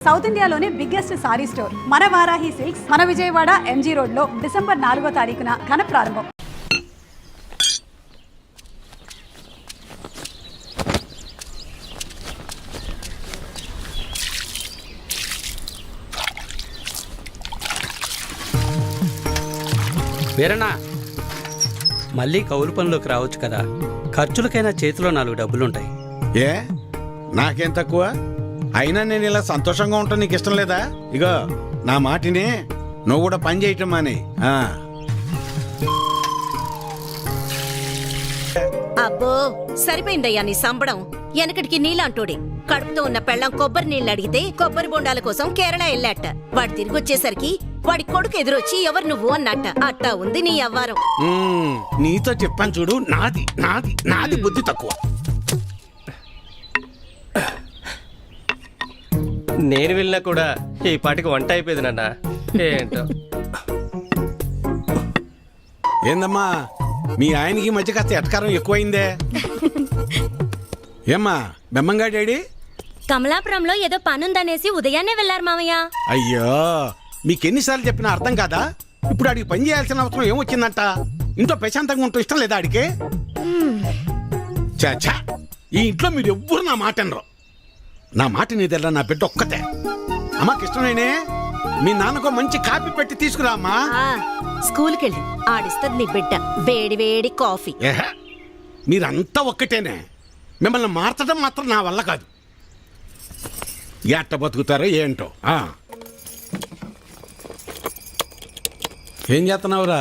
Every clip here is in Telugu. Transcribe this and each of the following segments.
సౌత్ ఇండియాలోనే బిగ్గెస్ట్ సారీ స్టోర్ మన వారాహి సిల్క్స్ మన విజయవాడ ఎంజీ రోడ్ లో డిసెంబర్ 4వ తారీఖున ఘన ప్రారంభం. వీరన్నా, మళ్ళీ కౌలు పనిలోకి రావచ్చు కదా. ఖర్చులకైనా చేతిలో 4 డబ్బులుంటాయి. ఏ నాకేం తక్కువ? అయినా నేను ఇలా సంతోషంగా ఉంటాను నీకు ఇష్టం లేదా? ఇగో నా మాటిని నువ్వు కూడా పని చేయటం అని. అబ్బో సరిపోయిందయ్యా నీ సంబడం. వెనకటికి నీలాంటోడే కడుపుతో ఉన్న పెళ్ళం కొబ్బరి నీళ్ళు అడిగితే కొబ్బరి బొండాల కోసం కేరళ వెళ్ళాట. వాడు తిరిగి వచ్చేసరికి వాడి కొడుకు ఎదురొచ్చి ఎవరు నువ్వు అన్నట్ట. అట్టా ఉంది నీ అవ్వారం. నీతో చెప్పాను చూడు, నాది నాది నాది బుద్ధి తక్కువ. నేను వెళ్ళినా కూడా ఈ పాటికి వంట అయిపోయింది నాన్న. ఏంటో ఏందమ్మా మీ ఆయనకి మధ్య కాస్త ఎటకారం ఎక్కువైందే? ఏమ్మా బెమ్మంగా డాడీ? కమలాపురంలో ఏదో పనుందనేసి ఉదయాన్నే వెళ్లారు మామయ్య. అయ్యో మీకెన్నిసార్లు చెప్పినా అర్థం కాదా? ఇప్పుడు ఆడికి పని చేయాల్సిన అవసరం ఏమొచ్చిందంట? ఇంట్లో ప్రశాంతంగా ఉంటూ ఇష్టం లేదా ఆడికి? చాచా ఈ ఇంట్లో మీరు ఎవ్వరు నా మాట అనరు. నా మాట నీదెల్లా నా బిడ్డ ఒక్కతే. అమ్మా కృష్ణనేనే మీ నాన్నకు మంచి కాపీ పెట్టి తీసుకురా అమ్మా. స్కూల్కి వెళ్ళి ఆడిస్తుంది నీ బిడ్డ వేడి వేడి కాఫీ. మీరంతా ఒక్కటేనే. మిమ్మల్ని మార్చడం మాత్రం నా వల్ల కాదు. ఎట్ట బతుకుతారో ఏంటో. ఏం చేస్తున్నావురా?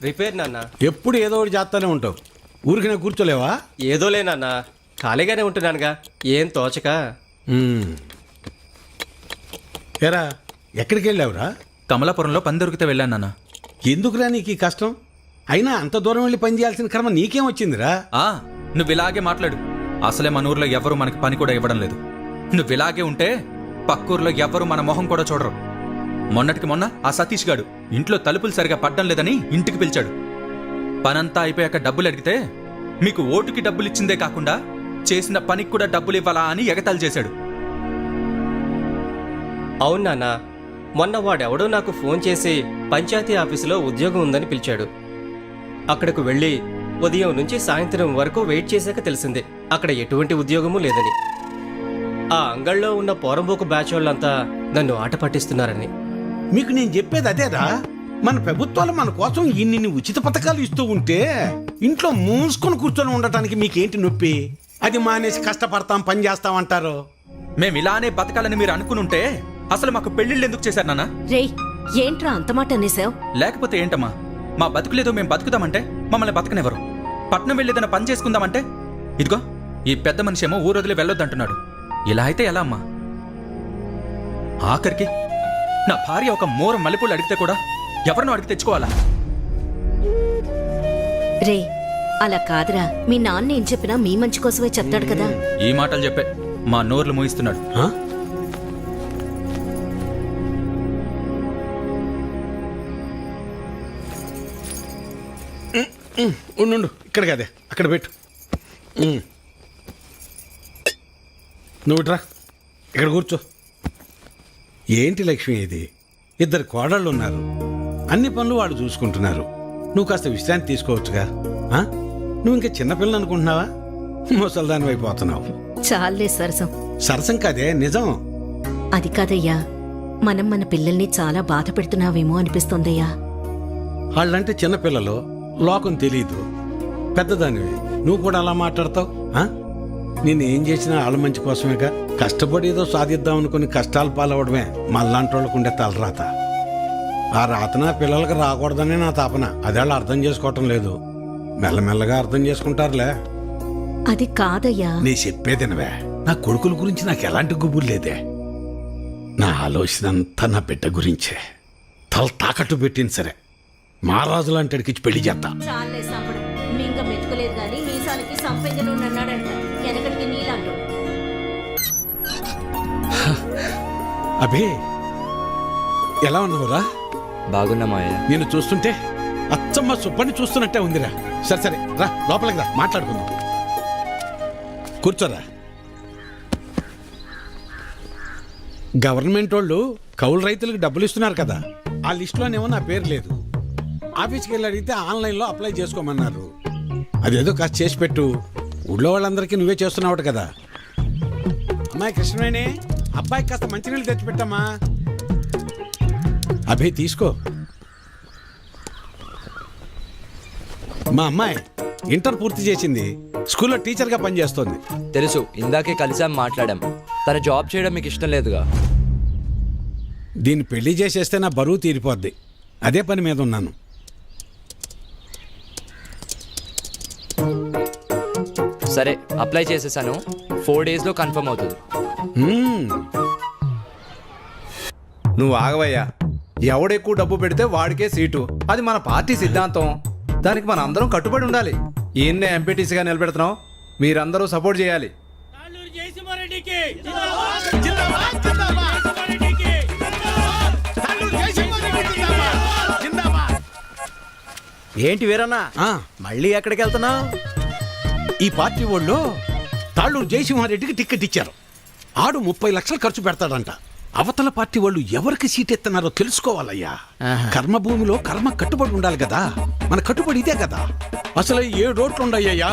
రిపేర్ నాన్న. ఎప్పుడు ఏదో ఒకటి చేస్తానే ఉంటావు. ఊరికి నేను కూర్చోలేవా? ఏదోలే నాన్న, ఖాళీగానే ఉంటున్నానుగా, ఏం తోచక. ఏరా ఎక్కడికి వెళ్ళావురా? కమలాపురంలో పని దొరికితే వెళ్ళాను నాన్న. ఎందుకురా నీకు ఈ కష్టం? అయినా అంత దూరం వెళ్ళి పని చేయాల్సిన కర్మ నీకేం వచ్చిందిరా? నువ్వు ఇలాగే మాట్లాడు. అసలే మన ఊర్లో ఎవరు మనకి పని కూడా ఇవ్వడం లేదు. నువ్వు ఇలాగే ఉంటే పక్కూర్లో ఎవరు మన మొహం కూడా చూడరు. మొన్నటికి మొన్న ఆ సతీష్ గాడు ఇంట్లో తలుపులు సరిగా పడ్డం లేదని ఇంటికి పిలిచాడు. పనంతా అయిపోయాక డబ్బులు అడిగితే మీకు ఓటుకి డబ్బులు ఇచ్చిందే కాకుండా చేసిన పనికి కూడా డబ్బులు ఇవ్వాలా అని ఎగతాళి చేశాడు. అవును నాన్న, మొన్న వాడెవడో నాకు ఫోన్ చేసి పంచాయతీ ఆఫీసులో ఉద్యోగం ఉందని పిలిచాడు. అక్కడకు వెళ్ళి ఉదయం నుంచి సాయంత్రం వరకు వెయిట్ చేశాక తెలిసిందే అక్కడ ఎటువంటి ఉద్యోగమూ లేదని. ఆ అంగళ్ళలో ఉన్న పోరంబోకు బ్యాచ్ వాళ్ళంతా నన్ను ఆట పట్టిస్తున్నారని. మీకు నేను చెప్పేది అదేరా. మన ప్రభుత్వాలు మన కోసం ఇన్ని ఉచిత పథకాలు ఇస్తూ ఉంటే ఇంట్లో మూసుకొని కూర్చొని ఉండటానికి మీకేంటి నొప్పి? అది మానేసి కష్టపడతాం పని చేస్తాం అంటారు. మేము ఇలానే బతకాలని మీరు అనుకునుంటే అసలు మాకు పెళ్లిళ్ళు ఎందుకు చేశారు నాన్న? రేయ్ ఏంట్రా అంత మాట అనేసావు? లేకపోతే ఏంటమ్మా, మా బతుకులేదో మేము బతుకుదామంటే మమ్మల్ని బతకనివ్వరు. పట్నం వెళ్ళేదన్న పని చేసుకుందామంటే ఇదిగో ఈ పెద్ద మనిషి ఏమో ఊరు వదిలి వెళ్ళొద్దంటున్నాడు. ఇలా అయితే ఎలా అమ్మా? ఆఖరికి నా భార్య ఒక మోర మల్లెపూలు అడిగితే కూడా ఎవరినో అడిగి తెచ్చుకోవాలా? రే అలా కాదురా, మీ నాన్న ఏం చెప్పినా మీ మంచి కోసమే చెప్తాడు కదా. ఈ మాటలు చెప్పే మా నోర్లు మూయిస్తున్నాడు. ఉండు ఇక్కడ కదే అక్కడ పెట్టు. నువ్వు ఇట్రా ఇక్కడ కూర్చో. ఏంటి లక్ష్మి ఇది? 2 కోడళ్ళు ఉన్నారు. అన్ని పనులు వాళ్ళు చూసుకుంటున్నారు. నువ్వు కాస్త విశ్రాంతి తీసుకోవచ్చుగా. నువ్వు ఇంకా చిన్నపిల్లని అనుకుంటున్నావా? ముసల్దాని అయిపోతున్నావు. చాలే సరసం. సరసం కాదే నిజం. అది కాదయ్యా, మనం మన పిల్లల్ని చాలా బాధ పెడుతున్నావేమో అనిపిస్తోందయ్యా. వాళ్ళంటే చిన్నపిల్లలు, లోకం తెలీదు. పెద్దదానివి నువ్వు కూడా అలా మాట్లాడతావు? నేనేం చేసినా వాళ్ళ మంచి కోసమేగా. కష్టపడి ఏదో సాధిద్దాం అనుకుని కష్టాలు పాలవడమే మళ్ళాంటి వాళ్ళకు ఉండే తలరాత. ఆ రాతన పిల్లలకు రాకూడదని నా తాపన. అదే వాళ్ళు అర్థం చేసుకోవటం లేదు. మెల్లమెల్లగా అర్థం చేసుకుంటారులే. అది కాదయ్యా. నీ చెప్పేదినవే. నా కొడుకుల గురించి నాకు ఎలాంటి గుబురు లేదే. నా ఆలోచన అంతా నా బిడ్డ గురించే. తల తాకట్టు పెట్టింది సరే, మహారాజు లాంటి ఇచ్చి పెళ్లి చేస్తా. చాలే సంపడం. మింగ మెతుకులేదు గాని మీసాలకి సంపెంగను అన్నాడంట. వెనకడికి నీలాంటో. అభి ఎలా ఉన్నావురా? బాగున్నా మాయ. నేను చూస్తుంటే అచ్చమ్మ సుబ్బని చూస్తున్నట్టే ఉందిరా. సరే సరే రా లోపలికి రా, మాట్లాడుకుందాం. కూర్చోరా. గవర్నమెంట్ వాళ్ళు కౌలు రైతులకు డబ్బులు ఇస్తున్నారు కదా, ఆ లిస్టులోనేమో నా పేరు లేదు. ఆఫీస్కి వెళ్ళి అడిగితే ఆన్లైన్లో అప్లై చేసుకోమన్నారు. అదేదో కాస్త చేసి పెట్టు. ఊళ్ళో వాళ్ళందరికీ నువ్వే చేస్తున్నావు కదా. అమ్మాయి కృష్ణవేణి, అబ్బాయికి కాస్త మంచినీళ్ళు తెచ్చిపెట్టమ్మా. అభి తీసుకో. మా అమ్మాయి ఇంటర్ పూర్తి చేసింది, స్కూల్లో టీచర్గా పనిచేస్తోంది. తెలుసు, ఇందాకే కలిసాం, మాట్లాడాం. తన జాబ్ చేయడం మీకు ఇష్టం లేదుగా. దీన్ని పెళ్లి చేసేస్తే నా బరువు తీరిపోద్ది. అదే పని మీద ఉన్నాను. సరే, అప్లై చేసేసాను. 4 డేస్లో కన్ఫర్మ్ అవుతుంది. నువ్వు ఆగవయ్యా. ఎవడెక్కువ డబ్బు పెడితే వాడికే సీటు. అది మన పార్టీ సిద్ధాంతం. దానికి మన అందరం కట్టుబడి ఉండాలి. ఈయన్నే ఎంపీటీసీగా నిలబెడుతున్నాం. మీరందరూ సపోర్ట్ చేయాలి. ఏంటి వీరన్నా, మళ్ళీ ఎక్కడికి వెళ్తున్నావు? ఈ పార్టీ వాళ్ళు తాళ్ళూరు జయసింహారెడ్డికి టికెట్ ఇచ్చారు. ఆడు 30 లక్షలు ఖర్చు పెడతాడంట. అవతల పార్టీ వాళ్ళు ఎవరికి సీట్ ఎత్తున్నారో తెలుసుకోవాలయ్యా. కర్మభూమిలో కర్మ కట్టుబడి ఉండాలి కదా. మన కట్టుబడి ఇదే కదా. అసలు 7 ఓట్లు ఉండయ్యా.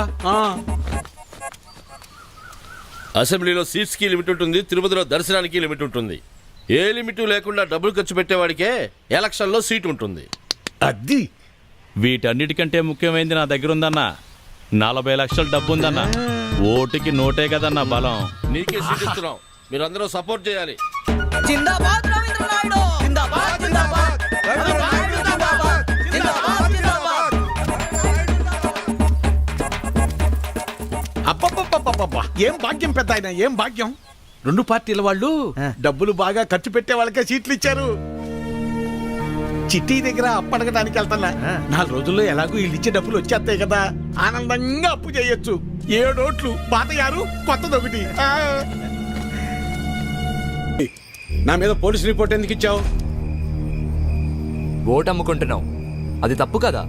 అసెంబ్లీలో సీట్స్ కి లిమిట్ ఉంటుంది, తిరుపతిలో దర్శనానికి లిమిట్ ఉంటుంది. ఏ లిమిట్ లేకుండా డబ్బులు ఖర్చు పెట్టేవాడికే ఎలక్షన్లో సీట్ ఉంటుంది. అది వీటన్నిటికంటే ముఖ్యమైనది నా దగ్గర ఉందన్నా. 40 లక్షల డబ్బు ఉందన్నా. ఓటుకి నోటే కదన్నా బలం. నీకే సీట్ ఇస్తున్నాం, మీరందరూ సపోర్ట్ చేయాలి. అబ్బబ్బబ్బబ్బబ్బా, ఏం భాగ్యం పెద్ద ఆయన, ఏం భాగ్యం. 2 పార్టీల వాళ్ళు డబ్బులు బాగా ఖర్చు పెట్టే వాళ్ళకే సీట్లు ఇచ్చారు. చిట్టి దగ్గర అప్పు అడగడానికి వెళ్తున్నా. 4 రోజుల్లో ఎలాగో వీళ్ళు ఇచ్చే డబ్బులు వచ్చేస్తాయి కదా. ఆనందంగా అప్పు చేయొచ్చు. 7 ఓట్లు, పాత 6, కొత్తది 1. నా మీద పోలీస్ రిపోర్ట్ ఎందుకు ఇచ్చావు? ఓటు అమ్ముకుంటున్నావు, అది తప్పు కదా.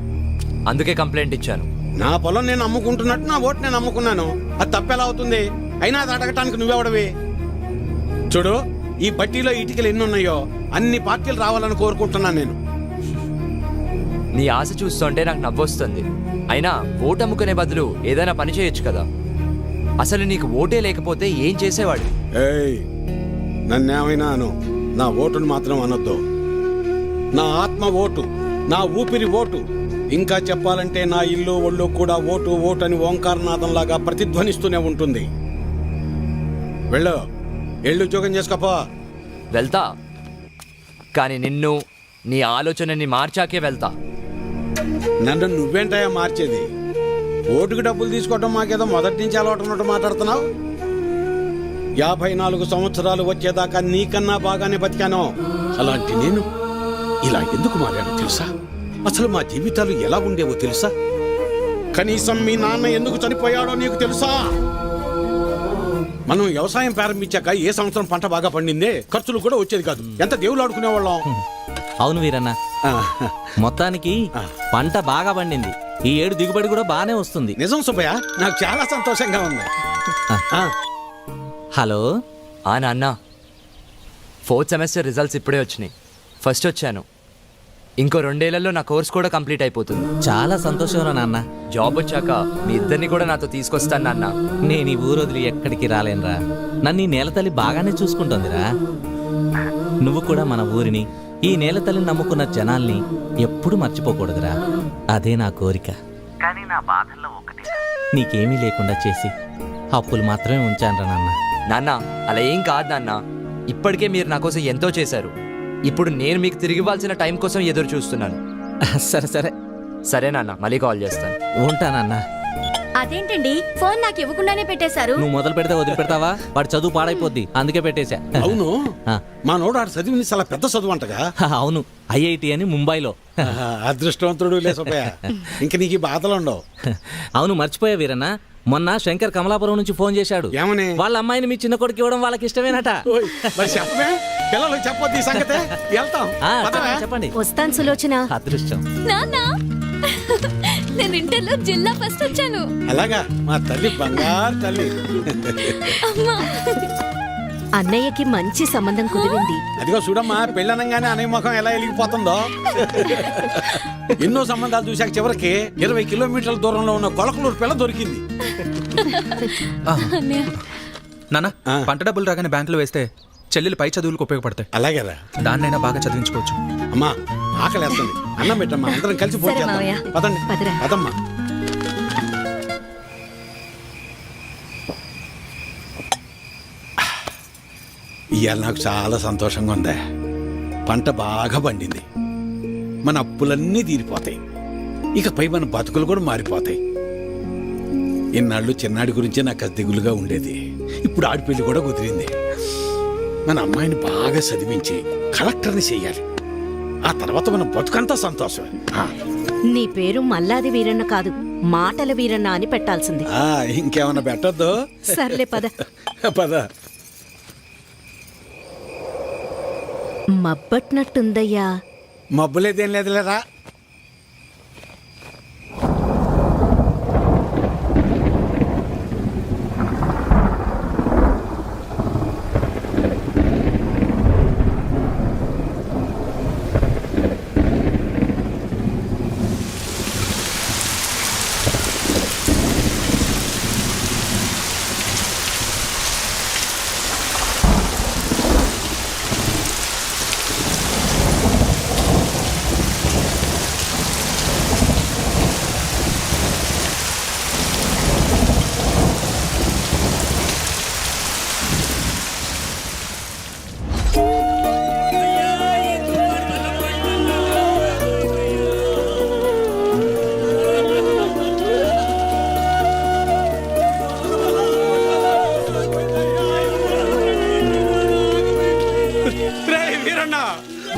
అందుకే కంప్లైంట్ ఇచ్చాను. నా పొలం నేను అమ్ముకుంటున్నట్టు నా ఓటు నేను అమ్ముకున్నాను. అది తప్పెలా అవుతుంది? అయినా అది అడగటానికి నువ్వెవడవి? చూడు, ఈ పట్టీలో ఇటుకలు ఎన్ని ఉన్నాయో అన్ని పార్టీలు రావాలని కోరుకుంటున్నాను నేను. నీ ఆశ చూస్తుంటే నాకు నవ్వొస్తుంది. అయినా ఓటు అమ్ముకునే బదులు ఏదైనా పని చేయొచ్చు కదా. అసలు నీకు ఓటే లేకపోతే ఏం చేసేవాడు? ఏయ్, నన్నేమైనా అను, నా ఓటును మాత్రం అనొద్దు. నా ఆత్మ ఓటు, నా ఊపిరి ఓటు. ఇంకా చెప్పాలంటే నా ఇల్లు ఒళ్ళు కూడా ఓటు ఓటు అని ఓంకారనాథంలాగా ప్రతిధ్వనిస్తూనే ఉంటుంది. వెళ్ళు, ఎళ్ళు ఉద్యోగం చేసుకోపో. వెళ్తా, కానీ నిన్ను, నీ ఆలోచనని మార్చాకే వెళ్తా. నన్ను నువ్వేంటయా మార్చేది? ఓటుకు డబ్బులు తీసుకోవడం మాకేదో మొదటి నుంచి అలవాటు ఉన్నట్టు మాట్లాడుతున్నావు. 54 సంవత్సరాలు వచ్చేదాకా నీకన్నా బాగానే బతికాను. అలాంటి నేను ఇలా ఎందుకు మారాను తెలుసా? అసలు మా జీవితాలు ఎలా ఉండేవో తెలుసా? కనీసం మీ నాన్న ఎందుకు చనిపోయాడో నీకు తెలుసా? మనం వ్యవసాయం ప్రారంభించాక ఏ సంవత్సరం పంట బాగా పండిందే, ఖర్చులు కూడా వచ్చేది కాదు. ఎంత దేవుళ్ళు ఆడుకునేవాళ్ళం. అవును వీరన్న, మొత్తానికి పంట బాగా పండింది. ఈ ఏడు దిగుబడి కూడా బాగానే వస్తుంది. నిజం సుబ్బయ్య, నాకు చాలా సంతోషంగా ఉంది. హలో. నాన్న, 4th సెమిస్టర్ రిజల్ట్స్ ఇప్పుడే వచ్చినాయి. ఫస్ట్ వచ్చాను. ఇంకో 2 ఏళ్లలో నా కోర్స్ కూడా కంప్లీట్ అయిపోతుంది. చాలా సంతోషంరా నాన్న. జాబ్ వచ్చాక మీ ఇద్దరిని కూడా నాతో తీసుకొస్తాను నాన్న. నేను ఈ ఊరు వదిలి ఎక్కడికి రాలేనురా. నన్ను ఈ నేలతల్లి బాగానే చూసుకుంటుందిరా. నువ్వు కూడా మన ఊరిని, ఈ నేలతల్లిని నమ్ముకున్న జనాల్ని ఎప్పుడు మర్చిపోకూడదురా. అదే నా కోరిక. కానీ నా బాధల్లో ఒకటి, నీకేమీ లేకుండా చేసి అప్పులు మాత్రమే ఉంచానురా నాన్న. నాన్న, అలా ఏం కాదు నాన్న. ఇప్పటికే మీరు నా కోసం ఎంతో చేశారు. ఇప్పుడు నేను మీకు తిరిగి ఇవ్వాల్సిన టైం కోసం ఎదురు చూస్తున్నాను. సరే సరే సరే నాన్న, మళ్ళీ కాల్ చేస్తాను. ఉంటానన్నా. అదేంటండి, ఫోన్ నాకు ఇవ్వకుండానే పెట్టేశారు. నువ్వు మొదలు పెడితే వదిలిపెడతావా? వాడి చదువు పాడైపోద్ది, అందుకే పెట్టేశా. అవును, మా నోడు ఆడు చదివింది చాలా పెద్ద చదువు అంటగా. అవును, IIT అని ముంబైలో. అదృష్టవంతుడు లే సుబ్బయ్య, ఇంక నీకు బాధలు ఉండవు. అవును, మర్చిపోయా వీరన్న, మొన్న శంకర్ కమలాపురం నుంచి ఫోన్ చేశాడు. ఏమని? వాళ్ళ అమ్మాయిని మీ చిన్న కొడుకు ఇవ్వడం వాళ్ళకి ఇష్టమేనట. ఓయ్, మరి చెప్పమే, పిల్లలకు చెప్పొద్దు ఈ సంగతే. వెళ్తాం, చెప్పండి. వస్తాను సులోచన. అదృష్టం. నాన్న, నేను ఇంటర్లో జిల్లా ఫస్ట్ వచ్చాను. అలాగా, మా తల్లి బంగారు తల్లి. అమ్మా, అన్నయ్యకి మంచి సంబంధం కుదిరింది. అదిగో చూడమ్మా, పెళ్ళనంగానే అనే ముఖం ఎలా వెలిగిపోతుందో. ఎన్నో సంబంధాలు చూశాక చివరికి 20 కిలోమీటర్ల దూరంలో ఉన్న కొలకలూరు పిల్ల దొరికింది. నాన్న, పంట డబ్బులు రాగానే బ్యాంకులో వేస్తే చెల్లెలు పై చదువులకు ఉపయోగపడతాయి. అలాగేరా, దాన్నైనా బాగా చదివించుకోవచ్చు. అమ్మా ఆకలేస్తుంది, అన్నం పెట్టమ్మా, అందరం కలిసి సరే భోజనం మావయ్య. చేద్దాం. పదండి పదరా. పదమ్మా. ఇవాళ నాకు చాలా సంతోషంగా ఉందే. పంట బాగా పండింది, మన అప్పులన్నీ తీరిపోతాయి, ఇకపై మన బతుకులు కూడా మారిపోతాయి. ఇన్నాళ్ళు చిన్నాడి గురించే నాకు దిగులుగా ఉండేది. ఇప్పుడు ఆడిపెళ్లి కూడా కుదిరింది. మన అమ్మాయిని బాగా చదివించి కలెక్టర్ని చెయ్యాలి. ఆ తర్వాత మన బతుకంతా సంతోషమే. నీ పేరు మల్లాది వీరన్న కాదు, మాటల వీరన్న అని పెట్టాల్సింది. ఇంకేమన్నా పెట్టద్దు. సర్లే పద. పద. మబ్బట్నట్టుందయ్యా. మబ్బులేదేం లేదులేరా.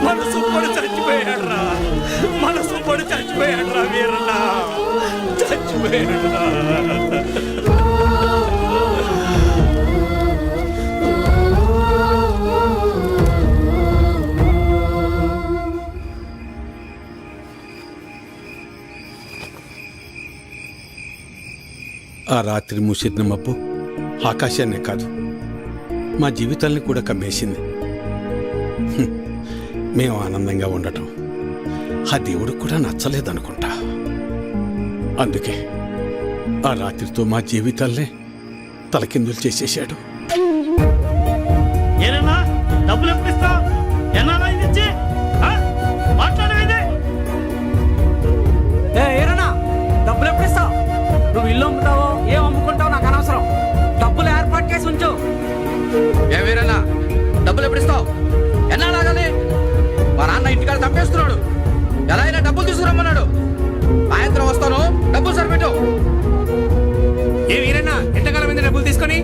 మనసు పడి చచ్చిపోయాడ్రా, మనసు పడి చచ్చిపోయాడ్రా వీరన్న, చచ్చిపోయాడ్రా. ఆ రాత్రి మూసిన మబ్బు ఆకాశాన్నే కాదు, మా జీవితాల్ని కూడా కమ్మేసింది. మేము ఆనందంగా ఉండటం ఆ దేవుడికి కూడా నచ్చలేదనుకుంటా. అందుకే ఆ రాత్రితో మా జీవితాల్నే తలకిందులు చేసేశాడు. డబ్బులు ఎప్పుడు ఇస్తావు? డబ్బులు ఎప్పుడు ఇస్తావు? నువ్వు ఇల్లు అమ్ముతావో ఏం అమ్ముకుంటావో నాకు అనవసరం. డబ్బులు ఏర్పాటు చేసి ఉంచు. ఏమేరన్నా డబ్బులు ఎప్పుడు ఇస్తావు? ఎన్నాళ్ళాగాలి? మా నాన్న ఇంటికాడ తప్పేస్తున్నాడు. ఎలా అయినా డబ్బులు తీసుకురమ్మన్నాడు. సాయంత్రం వస్తాను, డబ్బులు సరిపెట్టు. ఏ వీరన్నా, ఎంతకాలం మీద డబ్బులు తీసుకొని?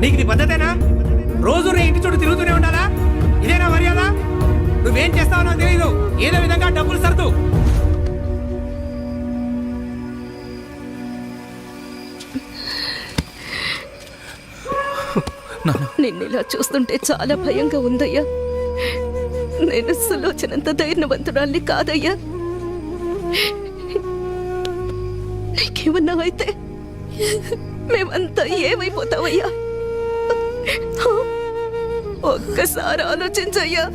నీకు ఇది పద్ధతేనా? రోజు నీ ఇంటి చుట్టూ తిరుగుతూనే ఉండాలా? ఇదేనా మర్యాద? నువ్వేం చేస్తావో నాకు తెలియదు. ఏదో విధంగా డబ్బులు సర్దు. నిన్నిలా చూస్తుంటే చాలా భయంగా ఉందయ్యా. నేను సులోచనంత ధైర్యవంతురాల్ని కాదయ్యా. నీకేమన్నా అయితే మేమంతా ఏమైపోతావయ్యా? ఒక్కసారి ఆలోచించయ్యా,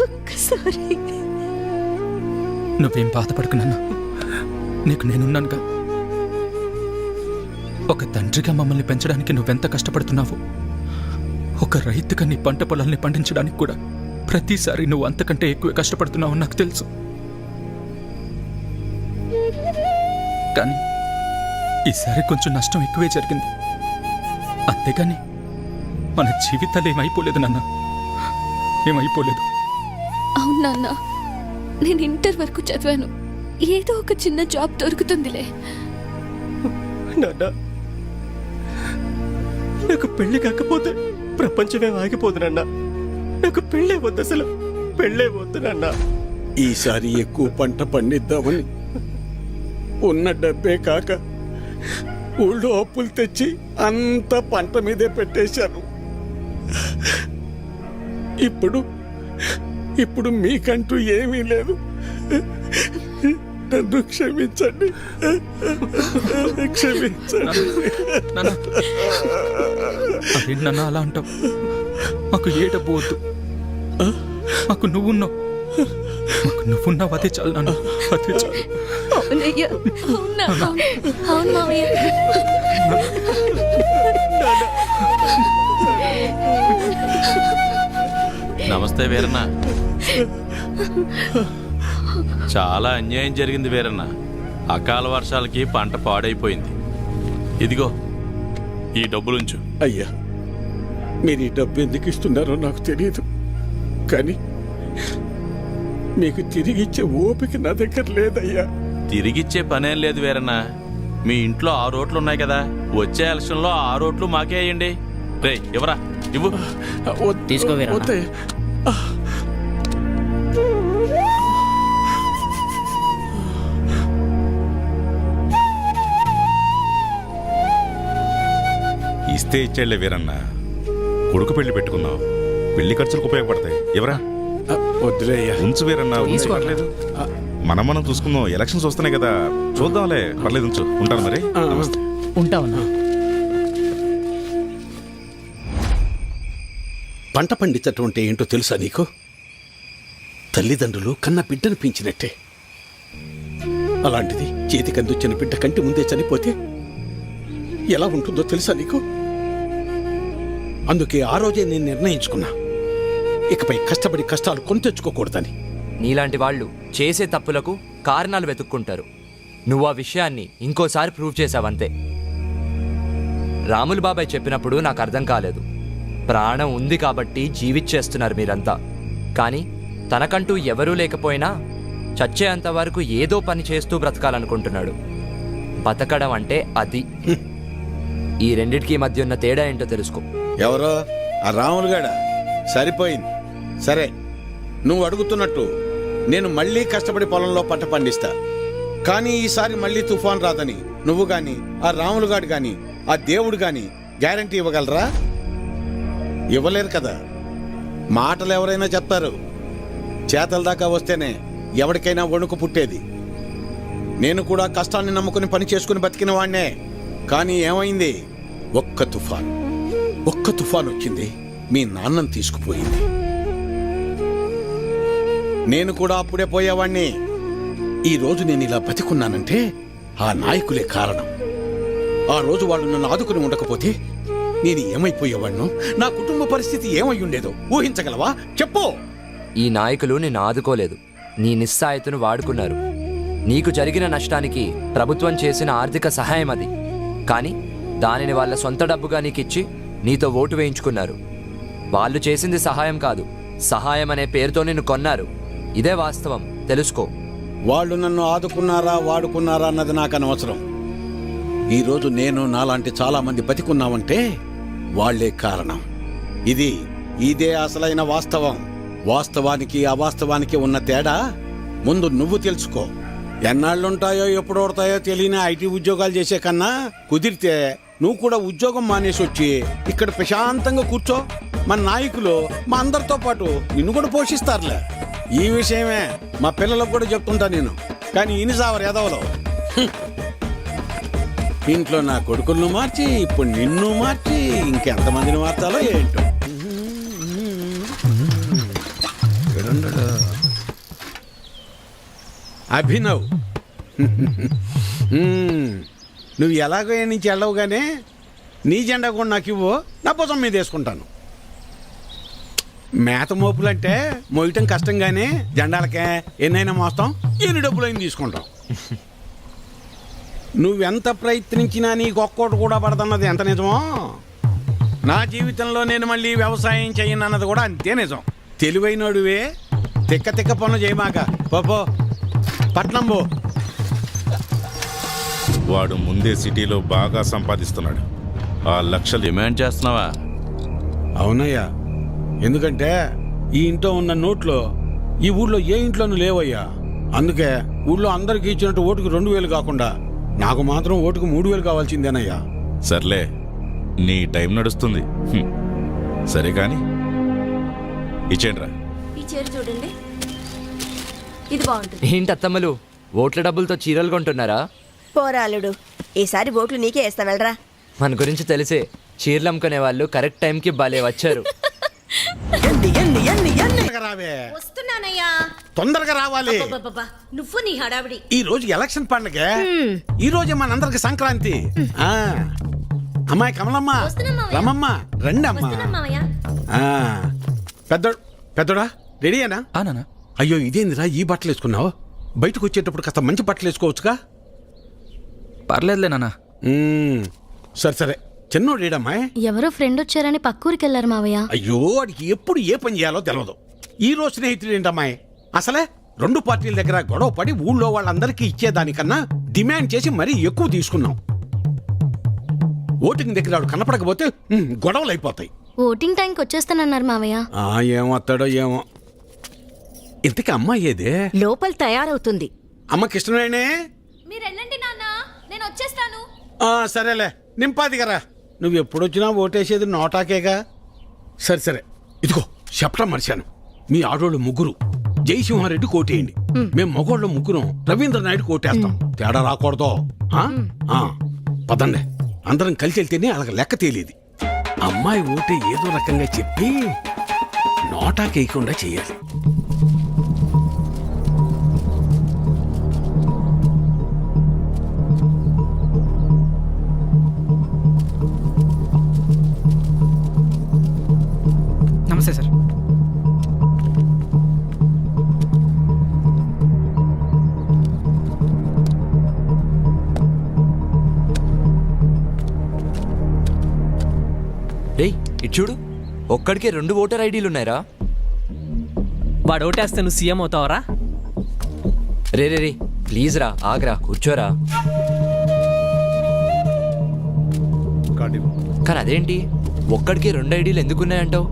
ఒక్కసారి. నువ్వేం బాధపడుకున్నా, నీకు నేనున్నానుగా. ఒక తండ్రిగా మమ్మల్ని పెంచడానికి నువ్వెంత కష్టపడుతున్నావు. ఒక రైతుగా నీ పంట పొలాల్ని పండించడానికి కూడా ప్రతిసారి నువ్వు అంతకంటే ఎక్కువ కష్టపడుతున్నావు నాకు తెలుసు. కానీ ఈసారి కొంచెం నష్టం ఎక్కువే జరిగింది. అంతేగాని మన జీవితాలు ఏమైపోలేదు నాన్న, ఏమైపోలేదు. అవును నాన్న, నేను ఇంటర్ వరకు చదివాను. ఏదో ఒక చిన్న జాబ్ దొరుకుతుందిలే. నాన్న, నాకు పెళ్లి కాకపోతే ప్రపంచమే ఆగిపోదునన్నా. నాకు పెళ్ళే వద్దు, అసలు పెళ్ళే వద్దు నాన్న. ఈసారి ఎక్కువ పంట పండిద్దామని ఉన్న డబ్బే కాక ఊళ్ళో అప్పులు తెచ్చి అంత పంట మీదే పెట్టేశాను. ఇప్పుడు మీకంటూ ఏమీ లేదు. నన్ను క్షమించండి, క్షమించండి. నన్ను అలా అంటావు? మాకు ఏ డబ్బు వద్దు, మాకు నువ్వున్నావు, మాకు నువ్వున్నావు, అదే చాలు నాన్న, అదే చాలు. అవునయ్యా, అవును మావయ్య. నమస్తే వీరన్న. చాలా అన్యాయం జరిగింది వీరన్న. అకాల వర్షాలకి పంట పాడైపోయింది. ఇదిగో ఈ డబ్బులుంచు. అయ్యా, మీరు ఈ డబ్బు ఎందుకు ఇస్తున్నారో నాకు తెలియదు, కానీ మీకు తిరిగిచ్చే ఓపిక నా దగ్గర లేదయ్యా. తిరిగిచ్చే పనేం లేదు వీరన్న. మీ ఇంట్లో 6 ఓట్లు ఉన్నాయి కదా, వచ్చే ఎలక్షన్లో 6 ఓట్లు మాకే అయ్యండి. రే ఇవ్వరా, ఇవ్వు. తీసుకో వీరన్న. ఇస్తే ఇచ్చేళ్లే వీరన్న, కొడుకు పెళ్లి పెట్టుకున్నావు, పెళ్లి ఖర్చులకు ఉపయోగపడతాయి. ఎవరా? వద్దులేయ్యా, ఉంచు వీరన్న, ఉంచు, పర్లేదు. మనం చూసుకుందాం, ఎలక్షన్స్ వస్తున్నాయి కదా, చూద్దాంలే, పర్లేదు, ఉంచు. ఉంటాను మరి. ఉంటావన్నా. పంట పండించటం అంటే ఏంటో తెలుసా నీకు? తల్లిదండ్రులు కన్న బిడ్డను పెంచినట్టే. అలాంటిది చేతికందొచ్చిన బిడ్డ కంటి ముందే చనిపోతే ఎలా ఉంటుందో తెలుసా నీకు? అందుకే ఆ రోజే నేను నిర్ణయించుకున్నా, ఇకపై కష్టపడి కష్టాలు కొని తెచ్చుకోకూడదని. నీలాంటి వాళ్ళు చేసే తప్పులకు కారణాలు వెతుక్కుంటారు. నువ్వు ఆ విషయాన్ని ఇంకోసారి ప్రూవ్ చేశావంతే. రాములు బాబాయ్ చెప్పినప్పుడు నాకు అర్థం కాలేదు. ప్రాణం ఉంది కాబట్టి జీవిచ్చేస్తున్నారు మీరంతా. కానీ తనకంటూ ఎవరూ లేకపోయినా చచ్చేంత వరకు ఏదో పని చేస్తూ బ్రతకాలనుకుంటున్నాడు. బతకడం అంటే అది. ఈ రెండిటికి మధ్య ఉన్న తేడా ఏంటో తెలుసుకో. ఎవరో ఆ రాములుగాడ సరిపోయింది. సరే, నువ్వు అడుగుతున్నట్టు నేను మళ్ళీ కష్టపడి పొలంలో పంట పండిస్తా. కానీ ఈసారి మళ్ళీ తుఫాన్ రాదని నువ్వు గాని, ఆ రాములుగాడు గాని, ఆ దేవుడు గాని గ్యారంటీ ఇవ్వగలరా? ఇవ్వలేరు కదా. మాటలు ఎవరైనా చెప్తారు, చేతల దాకా వస్తేనే ఎవరికైనా వణుకు పుట్టేది. నేను కూడా కష్టాన్ని నమ్ముకుని పని చేసుకుని బతికిన వాణ్ణే. కానీ ఏమైంది? ఒక్క తుఫాన్ వచ్చింది, మీ నాన్నని తీసుకుపోయింది. నేను కూడా అప్పుడే పోయేవాణ్ణి. ఈ రోజు నేను ఇలా బతికున్నానంటే ఆ నాయకులే కారణం. ఆ రోజు వాళ్ళు నన్ను ఆదుకుని ఉండకపోతే నేను ఏమైపోయేవాణ్ణో, నా కుటుంబ పరిస్థితి ఏమై ఉండేదో ఊహించగలవా? చెప్పు. ఈ నాయకులు నిన్ను ఆదుకోలేదు, నీ నిస్సాయతను వాడుకున్నారు. నీకు జరిగిన నష్టానికి ప్రభుత్వం చేసిన ఆర్థిక సహాయం అది. కానీ దానిని వాళ్ళ సొంత డబ్బుగా నీకిచ్చి నీతో ఓటు వేయించుకున్నారు. వాళ్ళు చేసింది సహాయం కాదు, సహాయం అనే పేరుతో నిన్ను కొన్నారు. ఇదే వాస్తవం, తెలుసుకో. వాళ్ళు నన్ను ఆదుకున్నారా వాడుకున్నారా అన్నది నాకు అనవసరం. ఈరోజు నేను నాలాంటి చాలా మంది బతికున్నామంటే వాళ్లే కారణం. ఇదే అసలైన వాస్తవం. వాస్తవానికి అవాస్తవానికి ఉన్న తేడా ముందు నువ్వు తెలుసుకో. ఎన్నాళ్ళుంటాయో ఎప్పుడు ఓడతాయో తెలియని ఐటీ ఉద్యోగాలు చేసే కన్నా కుదిరితే నువ్వు కూడా ఉద్యోగం మానేసి వచ్చి ఇక్కడ ప్రశాంతంగా కూర్చో. మన నాయకులు మా అందరితో పాటు నిన్ను కూడా పోషిస్తారులే. ఈ విషయమే మా పిల్లలకు కూడా చెప్తుంటా నేను. కానీ ఇనిసావరు ఎదవలో ఇంట్లో నా కొడుకులను మార్చి ఇప్పుడు నిన్ను మార్చి ఇంకెంతమందిని మార్చాలో ఏంటో. అభినవ్, నువ్వు ఎలాగో నుంచి వెళ్ళవుగానే నీ జెండా కూడా నాకు ఇవ్వు, నా భుజం మీద వేసుకుంటాను. మేత మోపులంటే మోయటం కష్టంగానే జెండాలకే ఎన్నైనా మోస్తాం, ఎన్ని డబ్బులైనా తీసుకుంటాం. నువ్వెంత ప్రయత్నించినా నీకు ఒక్కోటి కూడా పడదన్నది ఎంత నిజమో, నా జీవితంలో నేను మళ్ళీ వ్యవసాయం చేయనన్నది కూడా అంతే నిజం. తెలివైనడువే, తిక్క పనులు చేయమాక. పో పట్నం పో. వాడు ముందే సిటీలో బాగా సంపాదిస్తున్నాడు. ఆ లక్షలు డిమాండ్ చేస్తున్నావా? అవునయ్యా, ఎందుకంటే ఈ ఇంట్లో ఉన్న నోట్లో ఈ ఊళ్ళో ఏ ఇంట్లోనూ లేవయ్యా. అందుకే ఊళ్ళో అందరికి ఇచ్చినట్టు ఓటుకు 2000 కాకుండా నాకు మాత్రం ఓటుకు 3000 కావాల్సిందేనయ్యా. సర్లే, నీ టైం నడుస్తుంది. సరే కాని ఇచ్చేండ్రా. ఈ చీర చూడండి, ఇది బాగుంటుంది. ఏంటి అత్తమ్మలు ఓట్ల డబ్బులతో చీరలు కొంటున్నారా? పోరాలుడు, ఈసారి ఓట్లు నీకే వేస్తా వెళ్ళరా. మన గురించి తెలిసే చీరలు అమ్ముకునే వాళ్ళు కరెక్ట్ టైంకి భలే వచ్చారు. తొందరగా రావే, వస్తున్నానయ్యా. తొందరగా రావాలి. అబ్బబ్బబ్బా, నువ్వు నీ హడావిడి. ఈ రోజు ఎలక్షన్ పండుగ, ఈ రోజే మనందరికి సంక్రాంతి. ఆ అమ్మాయి కమలమ్మ, రమమ్మ, రండి అమ్మా. ఆ, పెద్దోడా రెడీయేనా? నానా. అయ్యో ఇదేందిరా ఈ బట్టలు వేసుకున్నావు? బయటకు వచ్చేటప్పుడు కాస్త మంచి బట్టలు వేసుకోవచ్చుగా. పర్లేదులే నాన్న. సరే సరే, చిన్నోడేడమ్మాయి? ఎవరో ఫ్రెండ్ వచ్చారని పక్కూరికి వెళ్ళారు మావయ్య. అయ్యో వాడికి ఎప్పుడు ఏ పని చేయాలో తెలియదు. ఈ రోజు స్నేహితుడు ఏంటమ్మాయి? అసలే రెండు పార్టీల దగ్గర గొడవ పడి ఊళ్ళో వాళ్ళందరికీ ఇచ్చేదానికన్నా డిమాండ్ చేసి మరీ ఎక్కువ తీసుకున్నాం. ఓటింగ్ దగ్గర వాడు కనపడకపోతే గొడవలు అయిపోతాయి. ఓటింగ్ టైంకి వచ్చేస్తానన్నారు మావయ్య. ఏమొస్తాడో ఏమో. ఇంతకీ అమ్మాయి ఏదే? లోపల తయారవుతుంది. అమ్మకి ఇష్టమేనే? మీరు వెళ్ళండి నాన్న, నేను వచ్చేస్తాను. సరేలే, నింపాది కదా. నువ్వు ఎప్పుడొచ్చినా ఓటేసేది నోటాకేగా. సరే సరే, ఇదిగో చెప్పడం మర్చాను. మీ ఆడోళ్ళు ముగ్గురు జయసింహారెడ్డి కోటేయండి, మేము మగోళ్ళు ముగ్గురం రవీంద్ర నాయుడు కోటేస్తాం. తేడా రాకూడదు. పదండి, అందరం కలిసి వెళ్తేనే అలాగ లెక్క తేలేది. అమ్మాయి ఓటే ఏదో రకంగా చెప్పి నోటాకేయకుండా చేయాలి. నమస్తే సార్. రేయ్ ఇటు చూడు, ఒక్కడికే 2 ఓటర్ ఐడీలు ఉన్నాయరా. వాడు ఓటేస్తే నువ్వు CM అవుతావరా? Ray ray ray please రా, ఆగ్రా, కూర్చోరా. కానీ అదేంటి ఒక్కడికే 2 ఐడీలు ఎందుకున్నాయంటావు?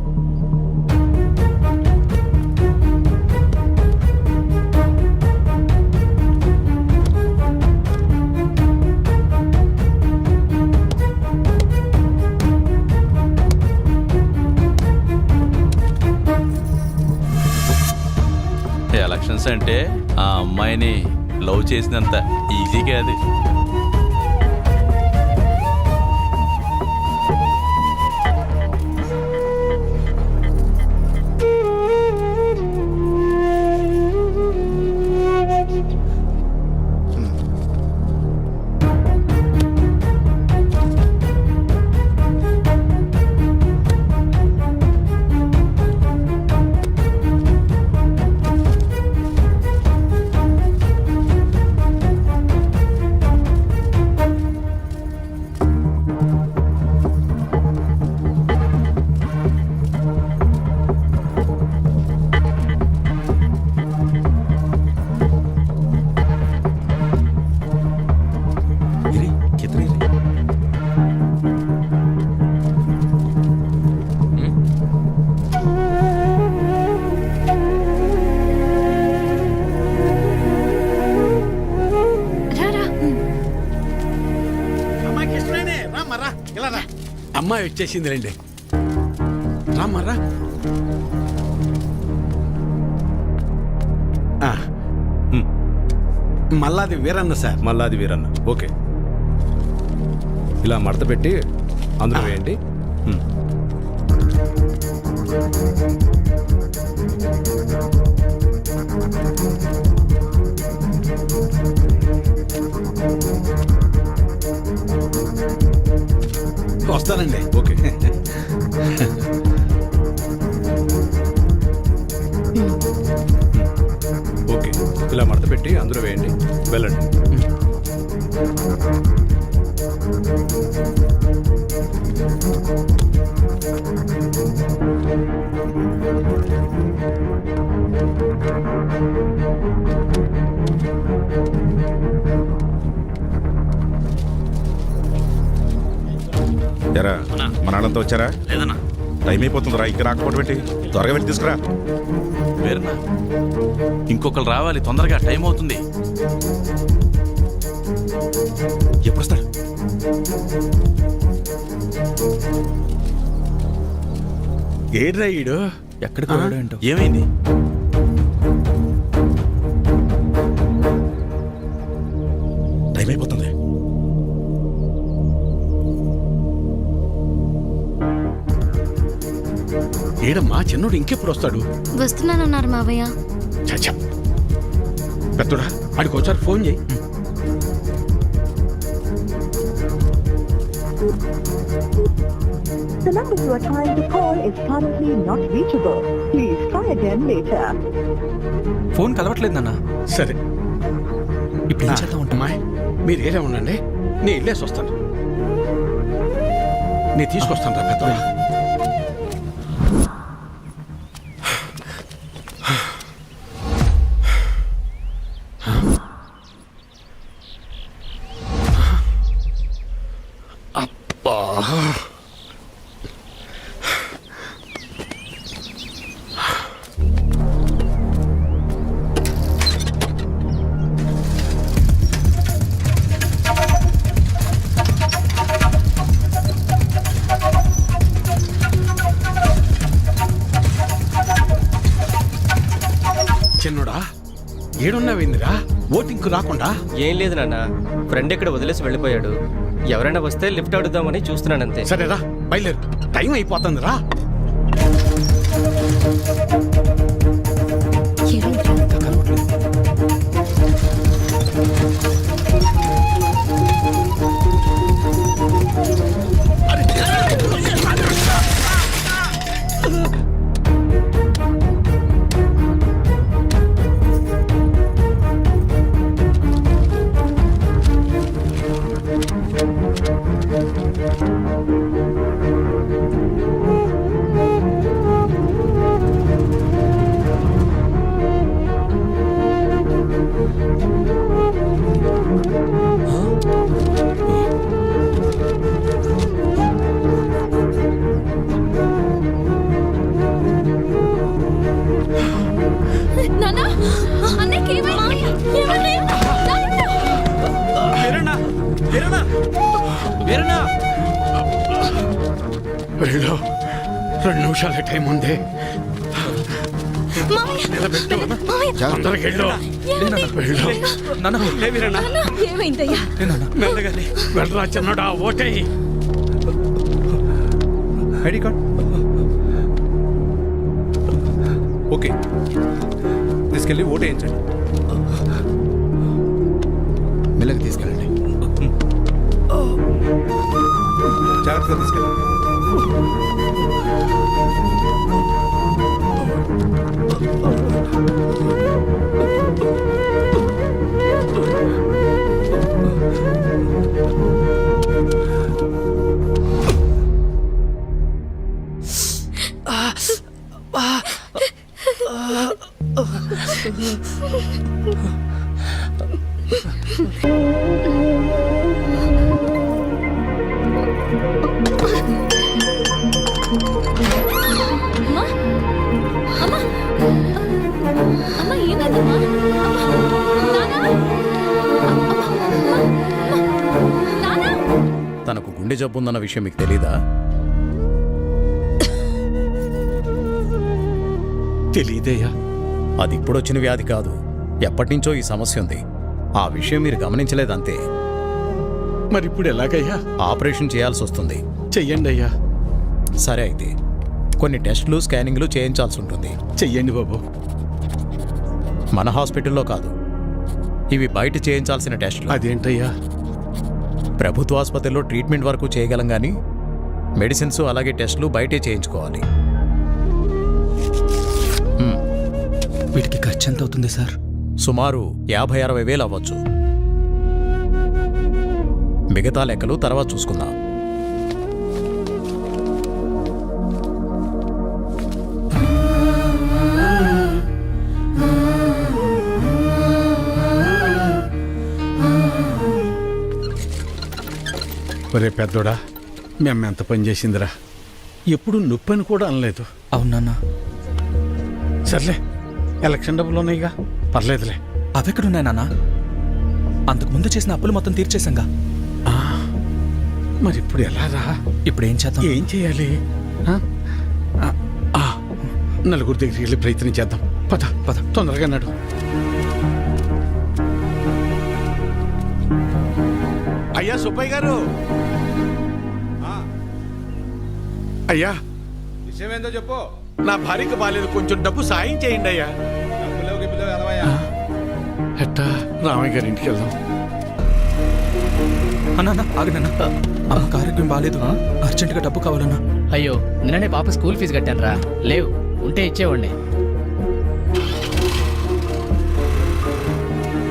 ఎలక్షన్స్ అంటే ఆ అమ్మాయిని లవ్ చేసినంత ఈజీ కాదు. అమ్మాయి వచ్చేసింది రండి, రామ్మరా. మల్లాది వీరన్న సార్. మల్లాది వీరన్న, ఓకే. ఇలా మడత పెట్టి అందులో వేయండి. వస్తానండి. ఓకే. ఓకే, ఇలా మడత పెట్టి అందులో వేయండి, వెళ్ళండి. ఎరా మన వాళ్ళంతా వచ్చారా? లేదన్నా. టైం అయిపోతుందిరా, ఇంకా రాకపోవడం ఏంటి? త్వరగా వెళ్ళి తీసుకురా. వేరన్నా, ఇంకొకరు రావాలి తొందరగా, టైం అవుతుంది. ఎప్పుడు వస్తాడు? ఏడ్రా ఈడు? ఎక్కడికి వెళ్ళాడు ఏంటో. ఏమైంది? టైం అయిపోతుంది. ఏడమ్మా చిన్నోడు ఇంకెప్పుడు వస్తాడు? వస్తున్నానన్నారు మావయ్య. చచ్చా పెద్దోడా ఆడికి ఒకసారి ఫోన్ చేయి. The number you are trying to call is currently not reachable. Please try again later. Phone కలవట్లేదు నాన్న. సరే ఇప్పుడు ఏం చేద్దాం ఉంటా? అమ్మాయి మీరు ఏరే ఉండండి, నేను వెళ్ళేసి వస్తాను. నేను తీసుకొస్తాను రా పెద్దోడా. అబ్బా చిన్నోడా ఏడున్నావేందిరా? ఓటింగ్కు రాకుండా? ఏం లేదు నాన్న, ఫ్రెండ్ ఇక్కడ వదిలేసి వెళ్ళిపోయాడు. ఎవరైనా వస్తే లిఫ్ట్ అడుగుదామని చూస్తున్నానంతే. సరేరా బయలుదేరు, టైం అయిపోతుంది రా. నానా అన్నయ్యకి ఏమైంది? వెళ్ళు, 2 నిమిషాల టైం ఉంది. నిలబెట్టు. తొందరగా వెళ్ళు. వెళ్ళు. ఏమైందయ్యా? వెళ్ళరా చిన్నడా, ఓటే. ఐడి కార్డ్ ఓకే, తీసుకెళ్ళి ఓటు వేయించండి. మెల్లగా తీసుకెళ్ళండి, జాగ్రత్తగా తీసుకెళ్ళండి. తనకు గుండె జబ్బు ఉందన్న విషయం మీకు తెలీదా? తెలీదయ్యా. అది ఇప్పుడొచ్చిన వ్యాధి కాదు, ఎప్పటినుంచో ఈ సమస్య ఉంది. ఆ విషయం మీరు గమనించలేదంతే. మరి ఇప్పుడు ఎలాగయ్యా? ఆపరేషన్ చేయాల్సి వస్తుంది. చెయ్యండి అయ్యా. సరే అయితే కొన్ని టెస్టులు స్కానింగ్లు చేయించాల్సి ఉంటుంది. చెయ్యండి బాబు. మన హాస్పిటల్లో కాదు, ఇవి బయట చేయించాల్సిన టెస్టులు. అదేంటయ్యా? ప్రభుత్వ ఆసుపత్రిలో ట్రీట్మెంట్ వరకు చేయగలం కానీ మెడిసిన్స్ అలాగే టెస్టులు బయటే చేయించుకోవాలి. వీటికి ఖర్చు ఎంత అవుతుంది సార్? సుమారు 50-60 వేలు అవ్వచ్చు. మిగతా లెక్కలు తర్వాత చూసుకుందాం. ఒరే పెద్దోడా, మేము ఎంత పని చేసిందిరా. ఎప్పుడు నొప్పి అని కూడా అనలేదు. అవునన్నా. సర్లే, ఎలక్షన్ డబ్బులు ఉన్నాయిగా, పర్లేదులే. అవెక్కడున్నాయి నాన్న? అంతకుముందు చేసిన అప్పులు మొత్తం తీర్చేశాంగా. మరి ఇప్పుడు ఎలా రా? ఇప్పుడు ఏం చేద్దాం? ఏం చేయాలి? నలుగురు దగ్గరికి వెళ్ళి ప్రయత్నం చేద్దాం. పద పద, తొందరగా నడు. అయ్యా సుబ్బయ్య గారు, అయ్యా విషయం ఏందో చెప్పు. నా భార్యకి బాలేదు, కొంచెం డబ్బు సాయం చేయండి అయ్యా. డబ్బులేవు గిబ్బులేవు ఎలవయ్యా. ఎట్టా రామయ్య గారి ఇంటికి వెళ్దాం. అన్న ఆగనన్నా, అమ్మకు ఆరోగ్యం బాగాలేదు, అర్జెంటుగా డబ్బు కావాలన్నా. అయ్యో నిన్ననే పాప స్కూల్ ఫీజు కట్టాను రా, లేవు ఉంటే ఇచ్చేవాడిని.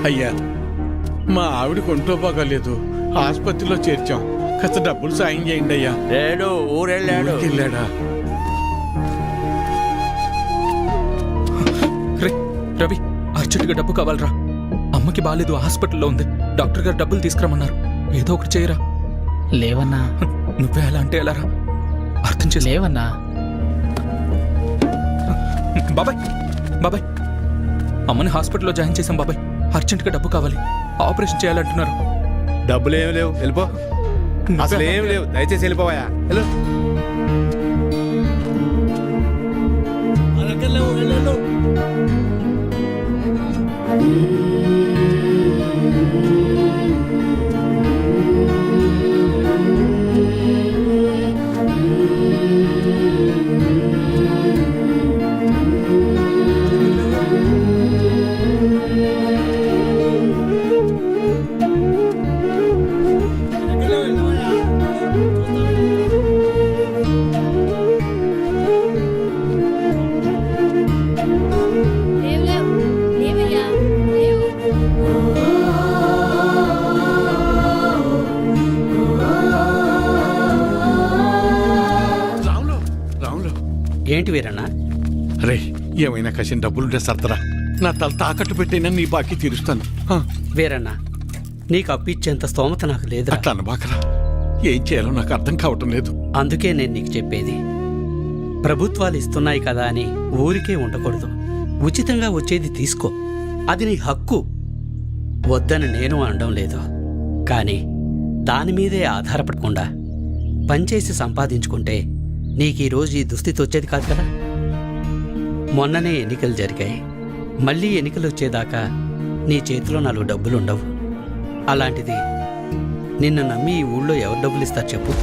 అయ్యా మా ఆవిడకి ఒంట్లో బాగాలేదు, ఆసుపత్రిలో చేర్చాం, కాస్త డబ్బులు సాయం చేయండి అయ్యా. లేడు, ఊరెళ్ళాడు. వెళ్ళాడా? రవి అర్జెంటుగా డబ్బు కావాలరా, అమ్మకి బాగాలేదు, హాస్పిటల్లో ఉంది, డాక్టర్ గారు డబ్బులు తీసుకురమ్మన్నారు, ఏదో ఒకటి చేయరా. లేవన్నా. నువ్వే ఎలా అంటే ఎలా రా, అర్థం చేసి. లేవన్నా. బాబాయ్ బాబాయ్, అమ్మని హాస్పిటల్లో జాయిన్ చేశాం బాబాయ్, అర్జెంటుగా డబ్బు కావాలి, ఆపరేషన్ చేయాలంటున్నారు. డబ్బులు ఏమి లేవు, వెళ్ళిపో. అసలు ఏమి లేవు, దయచేసి వెళ్ళిపోవా. వెళ్ళు. రాములు, రాములు. ఏంటి వీరన్నా? రే ఏమైనా కసిన డబ్బులుంటే సర్దరా, నా తల తాకట్టు పెట్టైనా నీ బాకీ తీరుస్తాను. వీరన్నా నీకు అప్పిచ్చేంత స్తోమత నాకు లేదు. అట్లా అనబాకరా, ఏం చేయాలో నాకు అర్థం కావటం లేదు. అందుకే నేను నీకు చెప్పేది, ప్రభుత్వాలు ఇస్తున్నాయి కదా అని ఊరికే ఉండకూడదు, ఉచితంగా వచ్చేది తీసుకో, అది నీ హక్కు. వద్దని నేను అనడం లేదు, కానీ దాని మీదే ఆధారపడకుండా పనిచేసి సంపాదించుకుంటే నీకీరోజు ఈ దుస్థితి వచ్చేది కాదు కదా. మొన్ననే ఎన్నికలు జరిగాయి, మళ్ళీ ఎన్నికలు వచ్చేదాకా నీ చేతిలో 4 డబ్బులుండవు. అలాంటిది నిన్ను నమ్మి ఈ ఊళ్ళో ఎవరు డబ్బులు ఇస్తారు చెప్పు?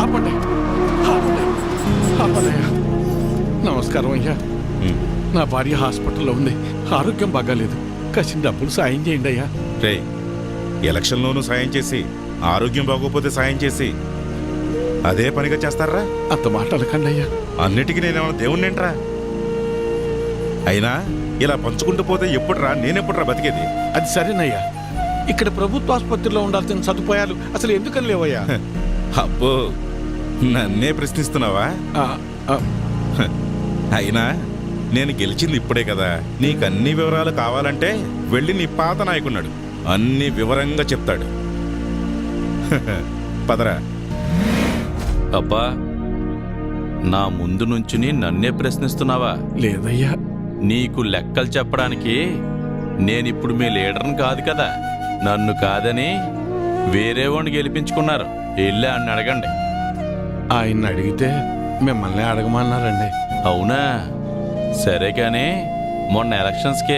ఆపండి, ఆపండి, ఆపండయ్యా. నమస్కారం అయ్యా. నా భార్య హాస్పిటల్లో ఉంది, ఆరోగ్యం బాగాలేదు, కసిన డబ్బులు సాయం చేయండి అయ్యా. రే ఎలక్షన్లోనూ సాయం చేసి, ఆరోగ్యం బాగోపోతే సాయం చేసి, అదే పనిగా చేస్తారా? అంత మాట అనకండి అయ్యా. అన్నిటికీ నేనేమన్నా దేవుణ్ణేంట్రా? అయినా ఇలా పంచుకుంటూ పోతే ఎప్పుడురా, నేనెప్పుడురా బతికేది? అది సరేనయ్యా, ఇక్కడ ప్రభుత్వ ఆసుపత్రిలో ఉండాల్సిన సదుపాయాలు అసలు ఎందుకని లేవయ్యా? అబ్బో, నన్నే ప్రశ్నిస్తున్నావా? అయినా నేను గెలిచింది ఇప్పుడే కదా, నీకన్ని వివరాలు కావాలంటే వెళ్ళి నీ పాత నాయకున్నాడు, అన్ని వివరంగా చెప్తాడు. పదరా. అబ్బా, నా ముందు నుంచుని నన్నే ప్రశ్నిస్తున్నావా? లేదయ్యా. నీకు లెక్కలు చెప్పడానికి నేనిప్పుడు మీ లీడర్ని కాదు కదా, నన్ను కాదని వేరే వాడిని గెలిపించుకున్నారు, వెళ్ళి అని అడగండి. ఆయన్ని అడిగితే మిమ్మల్ని అడగమన్నారండి. అవునా? సరే కానీ మొన్న ఎలక్షన్స్కే